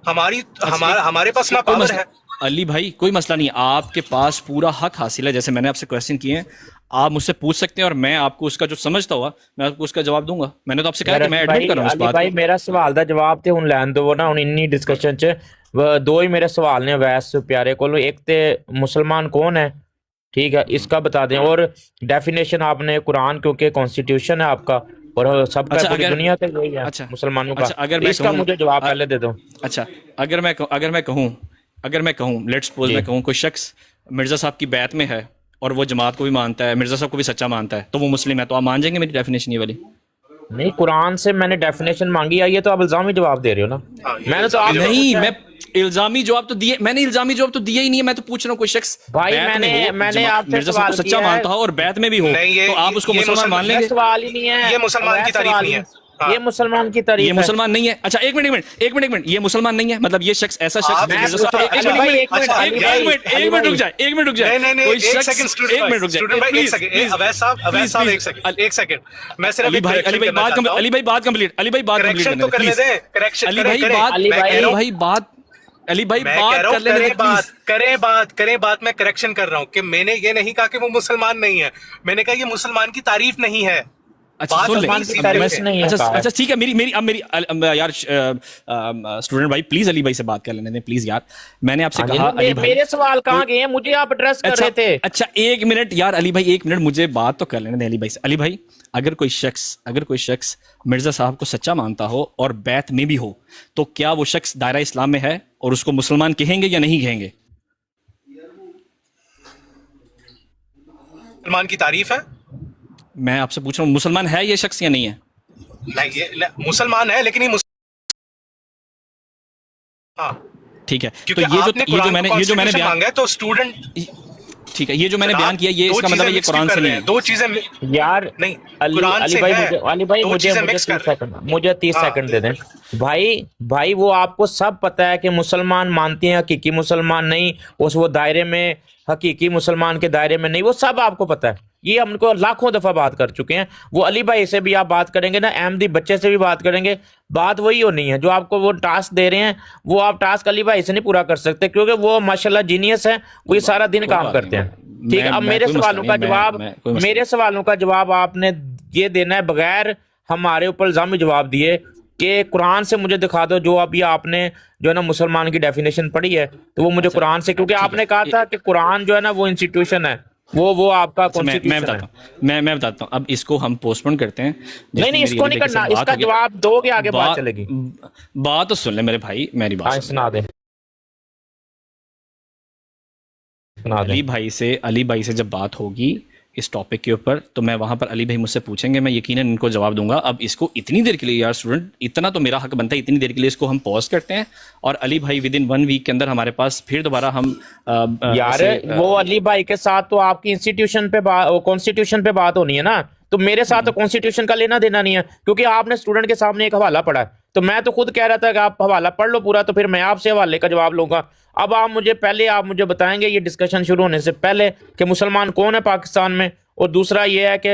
हमारे पास ना
कोई
पावर
मसला
है।
अली भाई, कोई मसला नहीं, आपके पास पूरा हक हासिल है। जैसे मैंने आपसे क्वेश्चन किए हैं, आप मुझसे पूछ सकते हैं और मैं आपको उसका जो समझता हुआ मैं आपको उसका जवाब दूंगा। मैंने तो आपसे कहा कि मैं एडमिट कर रहा हूँ इस
अली
बात
भाई
को।
मेरा सवाल दा जवाब ते हुन लैन दो ना, हुन इन्नी डिस्कशन च दो ही मेरे सवाल ने वैस प्यारे को। एक ते मुसलमान कौन है, ठीक है, इसका बता दें। और डेफिनेशन आपने कुरान, क्योंकि कॉन्स्टिट्यूशन है आपका और सबका
अच्छा
पूरी
अगर
दुनिया का यही है
अच्छा
मुसलमानों का।
अच्छा अगर मैं
इसका
कहूँ
मुझे जवाब पहले दे दो।
अच्छा अगर मैं कहूँ लेट्स सपोज
जी
मैं कहूँ कोई शख्स मिर्जा साहब की बैत में है और वो जमात को भी मानता है, मिर्जा साहब को भी सच्चा मानता है, तो वो मुस्लिम है, तो आप मान जाएंगे मेरी डेफिनेशन ये वाली?
नहीं, कुरान से मैंने डेफिनेशन मांगी है, ये तो आप इल्जामी जवाब दे रहे हो ना।
हाँ, ये
मैंने तो
इल्जामी
आपसे
जवाब।
नहीं,
पूछा है।
मैं इल्जामी जवाब तो दिए, मैंने इल्जामी जवाब तो दिया ही नहीं है। मैं तो पूछ रहा हूँ कोई शख्स
भाई
बैत में हो,
मैंने आपसे
मिर्जा साहब को
सवाल
सच्चा
किया है।
मानता हो और बैत में भी हो,
नहीं,
तो आप उसको
ये
मुसलमान मान
ये
लेंगे?
सवाल ही नहीं है,
ये मुसलमान की
वैसा
तारीफ
सवाल
नहीं
ही
है। हाँ।
ये मुसलमान की
ये
तारीफ है।
मुसलमान नहीं है। अच्छा एक मिनट, ये मुसलमान नहीं है, मतलब ये शख्स ऐसा शख्स
आप
जो
मैं
मिर्जा
पूछा
साहब
अली भाई, एक मिनट, अली भाई,
एक मिनट रुक जाए, एक मिनट रुक जाए।
नहीं,
कोई
एक
शख्स
सेकंड
एक मिनट रुक जाए,
स्टूडेंट भाई, एक
प्लीज
सेकंड,
प्लीज
अवैध साहब एक सेकंड। मैं सिर्फ
अली
एक
भाई
correction करना चाहता हूं।
अली भाई बात कंप्लीट
करेक्शन तो करने
प्लीज।
दें, करेक्शन
अली
करें,
भाई
करें।
बात
अली
मैं
भाई,
कह रहा हूं,
अली भाई
मैं कह
बात
रहा हूं,
कर लेने दे प्लीज।
करें बात। मैं करेक्शन कर रहा हूं कि मैंने ये नहीं कहा कि वो मुसलमान नहीं है, मैंने कहा ये मुसलमान की तारीफ नहीं है।
अच्छा
बात
सुन ले,
मुसलमान की
अब
तारीफ
मैं
तारीफ
है।
नहीं है
अच्छा
कहा है।
अच्छा ठीक है, मेरी अब मेरी यार स्टूडेंट भाई प्लीज अली भाई से बात कर लेने दें प्लीज यार। मैंने आपसे
हाँ,
कहा अली भाई,
मेरे सवाल कहाँ गए हैं, मुझे आप एड्रेस कर
अच्छा
रहे थे।
अच्छा एक मिनट यार अली भाई, एक मिनट मुझे बात तो कर लेने दें अली भाई से। अली भाई, अगर कोई शख्स मिर्जा साहब को सच्चा मानता हो और बैत में भी हो, तो क्या वो शख्स दायरा इस्लाम में है और उसको मुसलमान कहेंगे या नहीं कहेंगे?
मुसलमान की तारीफ है।
मैं आपसे पूछ रहा हूँ, मुसलमान है ये शख्स या नहीं है?
नहीं, ये मुसलमान है, लेकिन हाँ,
ठीक है, तो
क्योंकि आपने
ये जो मैंने
कॉन्स्टिट्यूशन
बयान,
मांगा है तो स्टूडेंट,
ठीक है, ये जो मैंने बयान किया ये इसका मतलब है ये कुरान से नहीं है।
दो चीजें
यार
नहीं,
अली
कुरान
अली
से
भाई
है,
मुझे अली भाई
दो
मुझे
चीजें
मुझे
मिक्स
30
कर रहे हैं।
सेकंड मुझे 30
हाँ।
सेकंड दे दें। भाई वो आपको सब पता है कि मुसलमान मानते हैं, हकीकी मुसलमान नहीं, उस वो दायरे में, हकीकी मुसलमान के दायरे में नहीं, वो सब आपको पता है। ये हमको लाखों दफा बात कर चुके हैं। वो अली भाई से भी आप बात करेंगे ना, अहमदी बच्चे से भी बात करेंगे, बात वही होनी है। जो आपको वो टास्क दे रहे हैं, वो आप टास्क अली भाई से नहीं पूरा कर सकते, क्योंकि वो माशाल्लाह जीनियस है, वो ये सारा दिन काम
बात
करते
नहीं।
हैं। ठीक है, अब
मैं
मेरे
कोई मसला
सवालों का
नहीं,
जवाब
कोई मसला
मेरे सवालों का जवाब आपने ये देना है बगैर हमारे ऊपर इल्जामी जवाब दिए कि कुरान से मुझे दिखा दो। जो अभी आपने जो है ना मुसलमान की डेफिनेशन पढ़ी है, तो वो मुझे कुरान से, क्योंकि आपने कहा था कि कुरान जो है ना वो इंस्टीट्यूशन है, वो आपका
अच्छा, मैं
कॉन्स्टिट्यूशन है।
बताता हूँ, मैं बताता हूँ। अब इसको हम पोस्टपोन करते हैं।
नहीं, इसको नहीं करना, इसका जवाब दोगे आगे बात चलेगी।
बात तो सुन ले मेरे भाई, मेरी बात
हाँ,
सुन।
सुना दे।
अली भाई से जब बात होगी इस टॉपिक के ऊपर, तो मैं वहां पर अली भाई मुझसे पूछेंगे, मैं यकीनन इनको जवाब दूंगा। अब इसको इतनी देर के लिए यार स्टूडेंट, इतना तो मेरा हक बनता है, इतनी देर के लिए इसको हम पॉज करते हैं और अली भाई विद इन 1 वीक के अंदर हमारे पास फिर दोबारा हम
यार वो अली भाई के साथ तो आपकी इंस्टीट्यूशन पे कॉन्स्टिट्यूशन पे बात होनी है ना, तो मेरे साथ तो कॉन्स्टिट्यूशन का लेना देना नहीं है, क्योंकि आपने स्टूडेंट के सामने एक हवाला पढ़ा है, तो मैं तो खुद कह रहा था कि आप हवाला पढ़ लो पूरा, तो फिर मैं आपसे हवाले का जवाब लूंगा। अब आप मुझे बताएंगे ये डिस्कशन शुरू होने से पहले कि मुसलमान कौन है पाकिस्तान में, और दूसरा ये है कि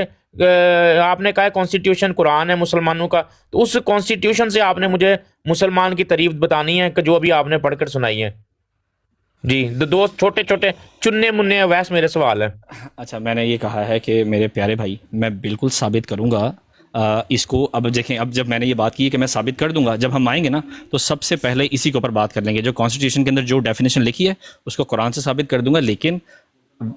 आपने कहा कॉन्स्टिट्यूशन कुरान है मुसलमानों का, तो उस कॉन्स्टिट्यूशन से आपने मुझे मुसलमान की तारीफ बतानी है कि जो अभी आपने पढ़कर सुनाई है। जी, दो छोटे छोटे चुन्ने मुन्ने वैस मेरे सवाल है।
अच्छा, मैंने ये कहा है कि मेरे प्यारे भाई, मैं बिल्कुल साबित करूंगा इसको। अब देखें, अब जब मैंने ये बात की है कि मैं साबित कर दूंगा, जब हम आएंगे ना तो सबसे पहले इसी के ऊपर बात कर लेंगे। जो कॉन्स्टिट्यूशन के अंदर जो डेफिनेशन लिखी है उसको कुरान से साबित कर दूंगा। लेकिन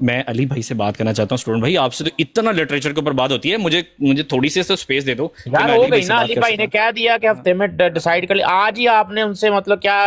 मैं अली भाई से बात करना चाहता हूँ। स्टूडेंट भाई, आपसे तो इतना लिटरेचर के ऊपर बात होती है, मुझे थोड़ी सी तो स्पेस दे दो कि
यार
मैं
हो
अली भाई
गई
से
ना,
बात
अली
कर
भाई ने
सकूं।
कह दिया कि हफ्ते में डिसाइड कर लिया। आज ही आपने उनसे मतलब क्या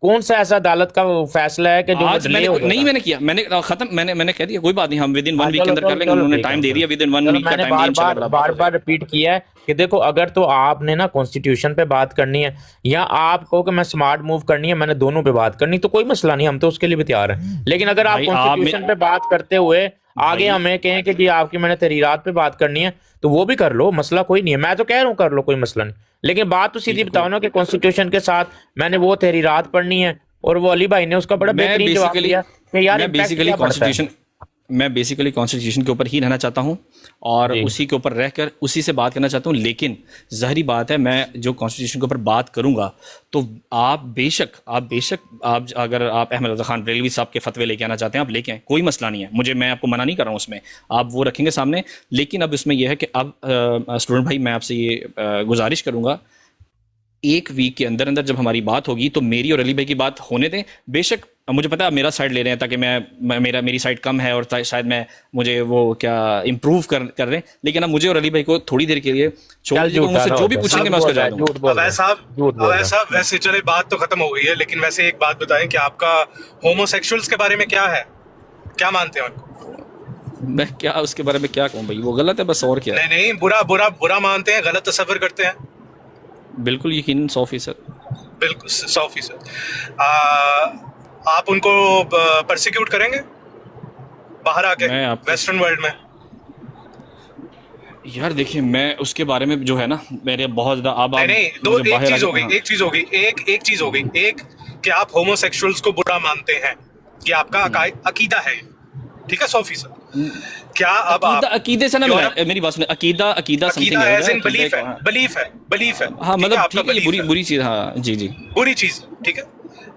कौन सा ऐसा अदालत का वो फैसला है कि जो
आज
डिले
मैंने
हो
नहीं
जाएगा?
मैंने किया, मैंने खत्म, मैंने कह दिया कोई बात नहीं, हम विद इन 1 वीक के
चलो
अंदर कर
चलो
लेंगे,
चलो
उन्होंने
ठीक
टाइम
है,
दे दिया, विद इन 1
चलो
वीक का
मैंने
टाइम दिया,
बार
इंशाल्लाह
बार
बड़ा
बार
बात
बार रिपीट किया है कि देखो, अगर तो आपने ना कॉन्स्टिट्यूशन पे बात करनी है या आप कहो कि मैं स्मार्ट मूव करनी है, मैंने दोनों पे बात करनी, तो कोई मसला नहीं, हम तो उसके लिए भी तैयार हैं। लेकिन अगर आप
भाई आप
कॉन्स्टिट्यूशन पे बात करते हुए आगे
भाई
हमें कहें कि जी आपकी मैंने तहरीरात पे बात करनी है, तो वो भी कर लो, मसला कोई नहीं है, मैं तो कह रहा हूँ कर लो, कोई मसला नहीं। लेकिन बात तो सीधी बताओ ना कि कॉन्स्टिट्यूशन के साथ मैंने वो तहरीरात पढ़नी है, और वो अली भाई ने उसका बड़ा
मैं
बेहतरीन जवाब
बेसिकली
दिया कि यार
मैं
इम्पैक्ट
बेसिकली
क्या पड़ता है।
कॉन्स्टिट्यूशन मैं बेसिकली कॉन्स्टिट्यूशन के ऊपर ही रहना चाहता हूं और
जी
उसी के ऊपर रहकर उसी से बात करना चाहता हूं, लेकिन ज़ाहिरी बात है मैं जो कॉन्स्टिट्यूशन के ऊपर बात करूंगा तो आप बेशक आप अगर आप अहमद रज़ा खान बरेलवी साहब के फतवे लेके आना चाहते हैं आप लेके आएं, कोई मसला नहीं है, मुझे, मैं आपको मना नहीं कर रहा हूं उसमें, आप वो रखेंगे सामने। लेकिन अब इसमें यह है कि अब स्टूडेंट भाई मैं आपसे ये गुजारिश करूंगा, 1 वीक के अंदर अंदर जब हमारी बात होगी तो मेरी और अली भाई की बात होने दें। बेशक मुझे पता है आप मेरा साइड ले रहे हैं ताकि मेरी साइड कम है और शायद मुझे वो क्या इम्प्रूव कर रहे हैं, लेकिन अब मुझे और अली भाई को थोड़ी देर के लिए छोड़
चल
दीजिए,
झूठ
मुझसे
रहा
जो भी
होता है,
पूछेंगे
सब
मैं उसका
बोल रहा है,
जवाब दूंगा।
झूठ बोल रहा
अवैध
है,
साहब,
झूठ बोल रहा
अवैध
है।
साहब, वैसे चले बात तो खत्म हो गई है, लेकिन वैसे एक बात बताएं कि आपका होमोसेक्सुअल्स के बारे में क्या है, क्या मानते हैं उनको?
मैं क्या उसके बारे में क्या कहूँ भाई, वो गलत है बस, और क्या है।
नहीं नहीं, बुरा बुरा बुरा मानते हैं, गलत तस्वर करते हैं?
बिल्कुल यकीनन 100%।
बिल्कुल 100%। आप उनको परसिक्यूट करेंगे बाहर आके
मैं आपको
वेस्टर्न वर्ल्ड में?
यार देखिए, मैं उसके बारे में जो है ना मेरे बहुत ज्यादा, अब
नहीं
आप
नहीं, दो,
मुझे
एक
बाहर
चीज हो
आके,
गई,
हाँ,
एक चीज हो गई, एक चीज हो गई, एक कि आप होमोसेक्सुअल्स को बुरा मानते हैं, कि आपका अकीदा है, ठीक है 100%। क्या अब
अकीदा,
आप
अकीदे से ना
यूरोप,
मेरी बात सुने, अकीदा
अकीदा
समथिंग
एज इन
है,
बिलीफ है,
हाँ,
बिलीफ है, बिलीफ है,
हाँ
ठीक है,
मतलब
आपका
ठीक है, ये
बिलीफ है,
बुरी चीज, हाँ जी जी।
बुरी चीज, ठीक है।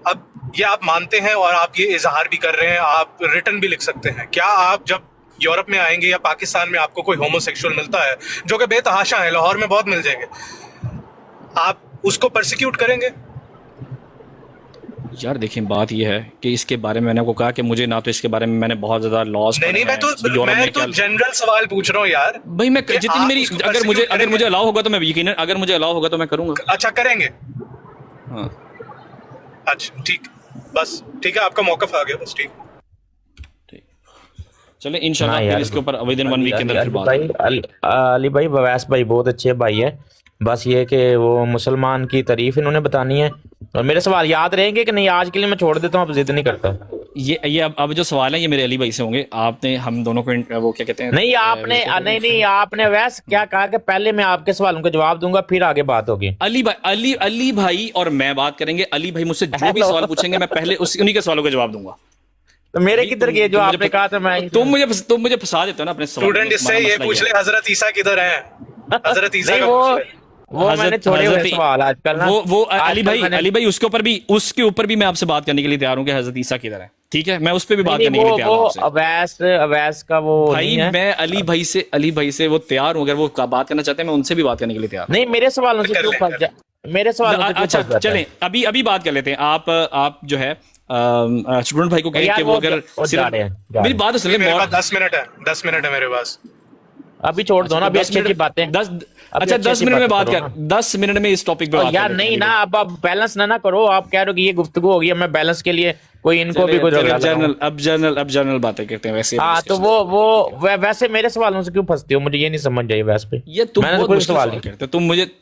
अब ये आप मानते हैं और आप ये इजहार भी कर रहे हैं, आप रिटर्न भी लिख सकते हैं। क्या आप जब यूरोप में आएंगे या पाकिस्तान में आपको कोई होमोसेक्सुअल मिलता है, जो कि बेतहाशा है, लाहौर में बहुत मिल जाएंगे, आप उसको परसिक्यूट करेंगे?
यार देखिए, बात ये है कि इसके बारे में मैंने आपको कहा कि मुझे ना तो इसके बारे में मैंने बहुत ज्यादा लॉस
नहीं नहीं, मैं तो जनरल सवाल पूछ रहा हूँ यार,
भाई मैं
कि
जितनी
आप
मेरी,
उसको
अगर
persecute करेंगे?
मुझे अलाउ होगा तो मैं यकीनन, अगर मुझे अलाउ होगा तो मैं करूंगा।
अच्छा करेंगे,
हाँ
अच्छा ठीक, बस ठीक है, आपका मौकफ आ गया, बस ठीक।
ठीक, चले
हाँ
इंशाल्लाह फिर
यार,
इसके ऊपर विद इन 1 वीक के अंदर फिर
अली
बात
भाई,
होगी।
अली भाई, वैस भाई बहुत अच्छे भाई है, बस ये कि वो मुसलमान की तारीफ इन्होंने बतानी है, और मेरे सवाल याद रहेंगे कि नहीं? आज के लिए मैं छोड़ देता हूँ, अब जिद नहीं करता।
ये अब जो सवाल है ये मेरे अली भाई से होंगे, आपने हम दोनों को वो क्या कहते हैं,
नहीं आपने, नहीं आपने वैस क्या कहा कि पहले मैं आपके सवालों का जवाब दूंगा, फिर आगे बात होगी।
अली भाई और मैं बात करेंगे, अली भाई मुझसे जो भी सवाल पूछेंगे मैं पहले उन्हीं के सवालों का जवाब दूंगा।
तो मेरे किधर गए जो आपने कहा था? मैं
तुम मुझे फंसा देते हो ना अपने सवाल
स्टूडेंट इससे ये पूछ ले, हजरत ईसा किधर हैं? हजरत ईसा
नहीं
का
वो
पूछ ले।
मैंने छोड़े हुए सवाल आजकल ना,
वो
आजकल
अली भाई उसके ऊपर भी मैं आपसे बात करने के लिए तैयार हूँ कि हजरत ईसा किधर है, ठीक है, मैं उस पर भी बात करने के लिए तैयार हूँ आपसे।
अवैस का वो
भाई
नहीं है।
मैं अली भाई से वो तैयार हूँ, अगर वो बात करना चाहते हैं मैं उनसे भी बात करने के लिए तैयार हूँ।
नहीं मेरे सवालों से क्यों फंस जा, मेरे सवालों से क्यों
अच्छा
फंस जाता है?
चलें, अभी बात कर लेते हैं। आप जो है स्टूडेंट भाई को कहें
यार
कि वो अगर
जा
सिर्फ
रहे हैं।
मेरी बात तो सुनिए,
मेरे पास 10 मिनट है, 10 मिनट है मेरे पास।
अभी छोड़ दो ना, अभी अच्छी अच्छी बातें,
अच्छा 10 मिनट में बात कर, 10 मिनट में इस टॉपिक पे बात
यार
कर
नहीं ना, अब आप बैलेंस ना करो, आप कह रहे हो कि ये गुफ्तगू होगी, मैं बैलेंस के लिए कोई इनको भी कुछ
जनरल बातें करते हैं वैसे।
हाँ तो वैसे मेरे सवालों से क्यों फंसते हो? मुझे ये नहीं समझ आई वैसे पे।
ये तुम
मैंने
बहुत
तो कोई
मुश्किल
सवाल
सवाल करते हो,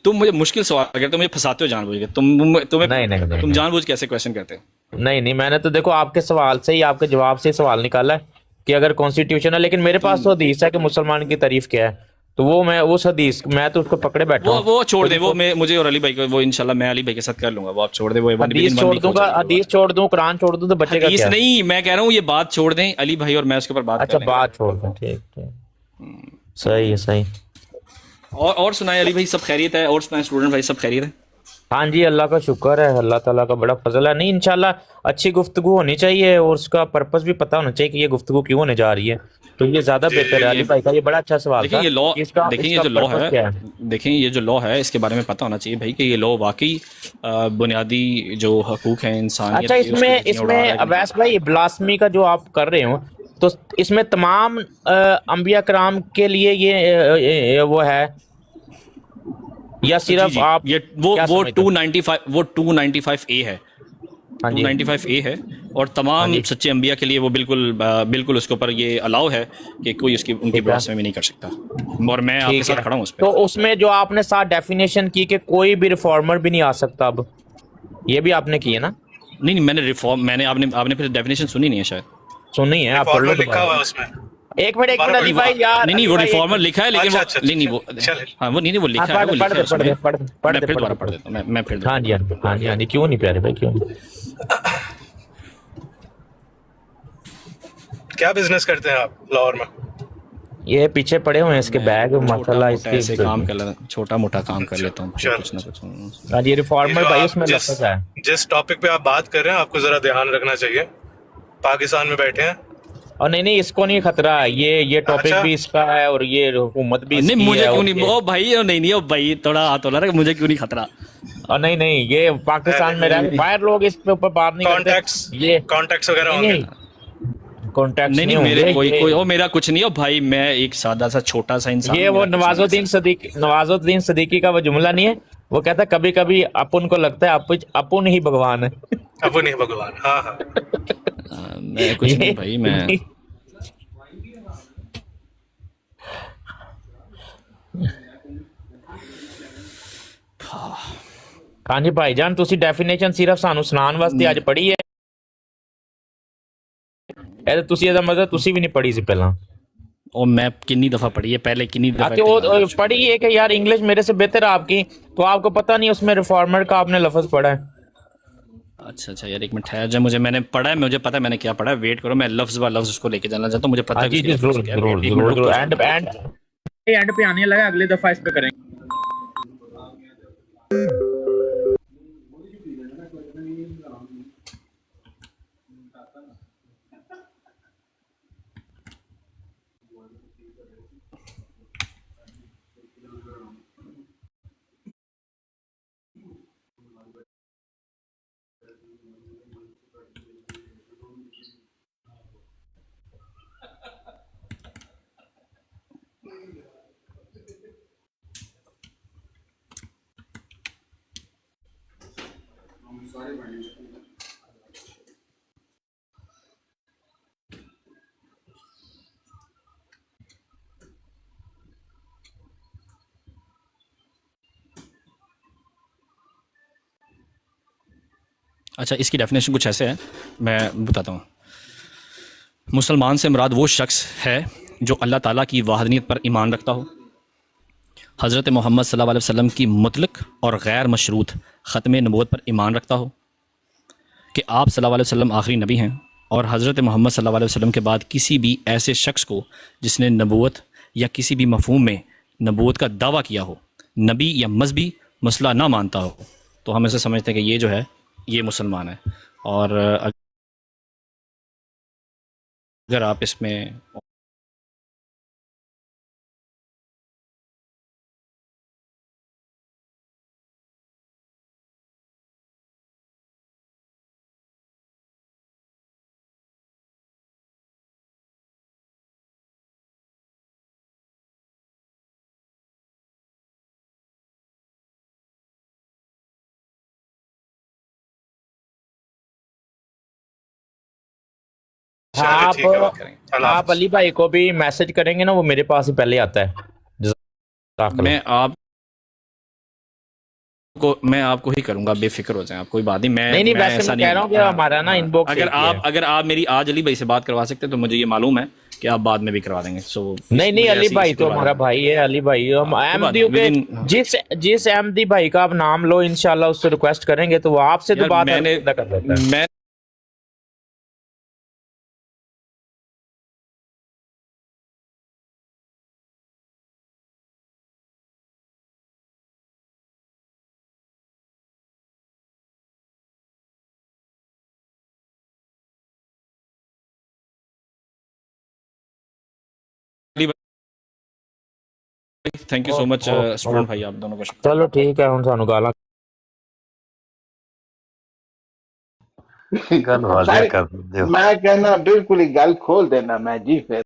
तुम मुझे मुश्किल सवाल करते हो, मुझे फंसाते हो जानबूझ के, तुम्हें
नहीं,
तुम जानबूझ के ऐसे क्वेश्चन करते हो।
नहीं मैंने तो देखो आपके सवाल से ही, आपके जवाब से सवाल निकाला है कि अगर कॉन्स्टिट्यूशन है, लेकिन मेरे पास तो हदीस है कि मुसलमान की तारीफ क्या है, तो वो मैं उस हदीस, मैं तो उसको पकड़े बैठा हूं।
वो छोड़ दे, वो मुझे और अली भाई को वो इंशाल्लाह मैं अली भाई के साथ कर लूंगा, वो आप छोड़ दे, वो
हदीस छोड़ दूंगा, हदीस छोड़ दूं, कुरान छोड़ दूं, तो बचेगा
हदीस
क्या?
नहीं, मैं कह रहा हूँ ये बात छोड़ दें, अली भाई और मैं उसके ऊपर बात
अच्छा
कर लेंगे।
बात छोड़ दूं, ठीक, सही है, सही।
और सुनाए अली भाई, सब खैरियत है? और सुनाए स्टूडेंट भाई, सब खैरियत है?
हाँ जी, अल्लाह का शुक्र है, अल्लाह ताला का बड़ा फजल है। नहीं इंशाल्लाह अच्छी गुफ्तगू होनी चाहिए, और उसका पर्पस भी पता होना चाहिए कि ये गुफ्तगू क्यों होने जा रही है, तो ये ज्यादा बेहतर है। अली भाई का ये बड़ा अच्छा सवाल था।
देखिए ये लॉ, देखिए ये जो लॉ
purpose क्या
है, देखिए ये जो लॉ है, इसके बारे में पता होना चाहिए भाई कि ये लॉ वाकई बुनियादी जो हकूक हैं इंसान।
अच्छा इसमें अवैस भाई, ब्लास्मी का जो आप कर रहे हो, तो इसमें तमाम अंबिया कराम के लिए ये वो है, या सिर्फ आप
ये वो 295 A है,
हाँ जी
295A है, और
हाँ
तमाम
जी
सच्चे अंबिया के लिए वो बिल्कुल उसके ऊपर ये अलाउ है कि कोई उसकी उनकी
ठीक है
ब्लास्फेमी नहीं कर सकता, और मैं आपके
ठीक
साथ
है।
खड़ा हूँ उस
तो
पर।
उसमें जो आपने साथ डेफिनेशन की कि कोई भी रिफॉर्मर भी नहीं आ सकता, अब ये भी आपने की है ना?
नहीं नहीं, मैंने रिफॉर्म, मैंने आपने आपने फिर डेफिनेशन सुनी नहीं है शायद।
सुनी है, आप पढ़ लो
रिफॉर्मर लिखा
दोबारा।
हुआ है उसमें,
एक
दोबारा
मिनट
पढ़
अली
लो।
भाई यार,
नहीं नहीं,
अली
वो
भाई एक
रिफॉर्मर
मिनट।
लिखा है, लेकिन
अच्छा
वो
अच्छा
नहीं नहीं वो,
अच्छा, चले।
हाँ वो नहीं नहीं वो
हाँ
लिखा है, वो
पढ़
लिखा है
पढ़ दे
उसमें।
पढ़ दे पढ़
मैं
दे
फिर
पढ़
दोबारा
दे
पढ़
पढ़ दे।
देता हूँ, मैं फिर
हाँ
दोबारा
जी हाँ
पढ़
जी
देता
हाँ जी हाँ जी, क्यों नहीं प्यारे भाई, क्यों नहीं?
क्या बिजनेस करते हैं आप लाहौर में?
ये पीछे पड़े हुए हैं इसके
हूँ।
बैग
मैं छोटा
माशाल्लाह
मोटा
इसकी।
ऐसे काम कर लेता, छोटा मोटा काम कर
अच्छा,
लेता हूँ भाई, कुछ ना
चलो।
कुछ।
हाँ जी
ये
रिफॉर्मर
जो
भाई
आप
उसमें लफज है।
जिस टॉपिक पे आप बात कर रहे हैं, आपको जरा ध्यान रखना चाहिए। पाकिस्तान में बैठे हैं।
और नहीं नहीं इसको नहीं खतरा, ये टॉपिक
अच्छा,
भी इसका है और ये हुकूमत भी
नहीं
इसकी
मुझे
है,
क्यों
और
नहीं,
ये
ओ भाई, ओ नहीं नहीं, ओ भाई थोड़ा हाथ होला रहा, मुझे क्यों नहीं खतरा।
और नहीं नहीं ये पाकिस्तान में रह बाहर लोग इस पे ऊपर बात नहीं करते।
कॉन्टैक्ट्स
ये
कॉन्टैक्ट्स वगैरह
नहीं
होंगे।
नहीं कॉन्टैक्ट्स
नहीं
नहीं
नहीं, मेरे
होंगे
कोई
ये।
कोई ओ मेरा कुछ नहीं हो भाई, मैं एक सादा सा छोटा सा इंसान
ये
हूँ,
वो
मेरा कुछ नहीं ऐसा।
नवाजुद्दीन सदीकी का वो जुमला नहीं है, वो कहता है कभी कभी अपन को लगता है अपन ही भगवान है।
अब वो नहीं भगवान, हाँ हाँ।
मैं कुछ नहीं भाई, मैं
ये हाँ जी भाईजान, ਤੁਸੀਂ ਡੈਫੀਨੇਸ਼ਨ ਸਿਰਫ ਸਾਨੂੰ ਸੁਣਾਉਣ ਵਾਸਤੇ ਅੱਜ ਪੜ੍ਹੀ ਹੈ, ਇਹ ਤਾਂ ਤੁਸੀਂ ਇਹਦਾ ਮਤਲਬ ਤੁਸੀਂ ਵੀ ਨਹੀਂ ਪੜ੍ਹੀ ਸੀ ਪਹਿਲਾਂ।
और मैं कितनी दफा पढ़ी है पहले, कितनी
हाँ
दफा
तो
इत्तेफाक कर
वो
चुका
पढ़ी है कि यार इंग्लिश मेरे से बेहतर है आपकी, तो आपको पता नहीं उसमें रिफॉर्मर का आपने लफ्ज पढ़ा है।
हूँ। अच्छा अच्छा यार, एक मिनट ठहर जा, मुझे मैंने पढ़ा है, मुझे पता है मैंने क्या पढ़ा है, वेट करो, मैं लफ्ज व लफ्ज उसको लेके जाना चाहता हूँ, मुझे पता
हाँ
है
जी
कि
जी
उसके
जरूर
लफ्ज क्या है।
जरूर
वेट, एक मिनट
जरूर
रुक
जरूर,
तो
एंड
जाओ।
एंड पे आने लगा, अगले दफा इस पे करेंगे।
अच्छा, इसकी डेफिनेशन कुछ ऐसे है, मैं बताता हूँ। मुसलमान से मुराद वो शख्स है जो अल्लाह ताला की वाहदनियत पर ईमान रखता हो, हज़रत मोहम्मद सल्लल्लाहु अलैहि वसल्लम की मुतलक और गैर मशरूत ख़त्म नबूवत पर ईमान रखता हो कि आप सल्लल्लाहु अलैहि वसल्लम आखिरी नबी हैं, और हज़रत मोहम्मद सल्लल्लाहु अलैहि वसल्लम के बाद किसी भी ऐसे शख्स को जिसने नबूवत या किसी भी मफहूम में नबूवत का दावा किया हो, नबी या मजहबी मसला ना मानता हो, तो हम ऐसे समझते हैं कि ये जो है ये मुसलमान है। और अगर आप इसमें
चलिए ठीक है, बात
आप
करेंगे। अल्लाह
आप
हाफ़िज़।
अली भाई को भी मैसेज करेंगे ना, वो मेरे पास ही पहले आता है। जज़ाकल्लाह।
मैं आपको ही करूंगा, बेफिक्र हो जाएं आप, कोई बात नहीं,
नहीं नहीं
मैं
वैसे
ऐसा
मैं
नहीं
कह रहा हूँ कि
हाँ,
हमारा ना
हाँ।
इनबॉक्स एक ही है।
अगर आप मेरी आज अली भाई से बात करवा सकते हैं तो मुझे ये मालूम है कि आप बाद में भी करवा देंगे। सो
नहीं नहीं अली भाई तो हमारा भाई है, अली भाई हम अहमदी के जिस अहमदी भाई का आप नाम लो इंशाल्लाह उससे रिक्वेस्ट करेंगे तो वो आपसे तो बात
मैंने
कर देता है।
मैं thank you so much student भाई, आप दोनों को शुक्रिया।
चलो ठीक है, हम सानू गाला
गल वाजिया कर दिंदे हो। मैं कहना बिल्कुल ही गल खोल देना मैं जी फिर